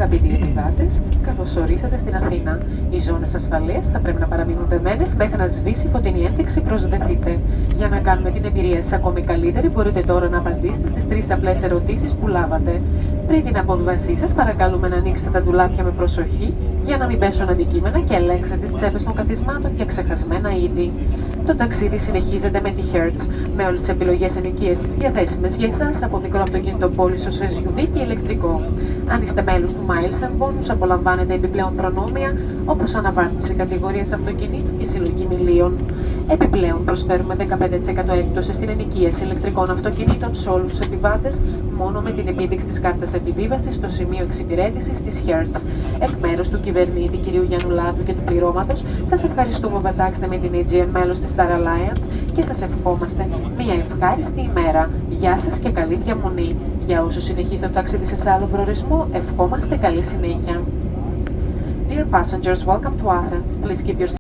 Αγαπητοί επιβάτες, καλώς ορίσατε στην Αθήνα. Οι ζώνες ασφαλείας θα πρέπει να παραμείνουν δεμένες μέχρι να σβήσει η φωτεινή ένδειξη «Προσδεθείτε». Για να κάνουμε την εμπειρία σας ακόμη καλύτερη, μπορείτε τώρα να απαντήσετε στις 3 απλές ερωτήσεις που λάβατε. Πριν την αποβίβασή σας, παρακαλούμε να ανοίξετε τα ντουλάπια με προσοχή για να μην πέσουν αντικείμενα και ελέγξετε τις τσέπες των καθισμάτων για ξεχασμένα είδη. Το ταξίδι συνεχίζεται με τη Hertz, με όλες τις επιλογές ενοικίασης διαθέσιμες για εσάς από μικρό αυτοκίνητο πώλης ως SUV και ηλεκτρικό. Αν είστε μέλος του Miles & Bonus, απολαμβάνετε επιπλέον προνόμια όπως αναβάθμιση κατηγορίας αυτοκινήτου και συλλογή μιλίων. Επιπλέον, προσφέρουμε 15% έκπτωση στην ενοικίαση ηλεκτρικών αυτοκινήτων σε όλους τους επιβάτες, μόνο με την επίδειξη της κάρτας επιβίβασης στο σημείο εξυπηρέτησης της Hertz. Εκ μέρους του κυβερνήτη κ. Γιαννουλάδου και του πληρώματος, σας ευχαριστούμε που πετάξετε με την AGM μέλος της Star Alliance και σας ευχόμαστε μια ευχάριστη ημέρα. Γεια σας και καλή διαμονή. Για όσους συνεχίζετε το ταξίδι σε άλλο προορισμό, ευχόμαστε καλή συνέχεια. Dear passengers, welcome to Athens. Please keep your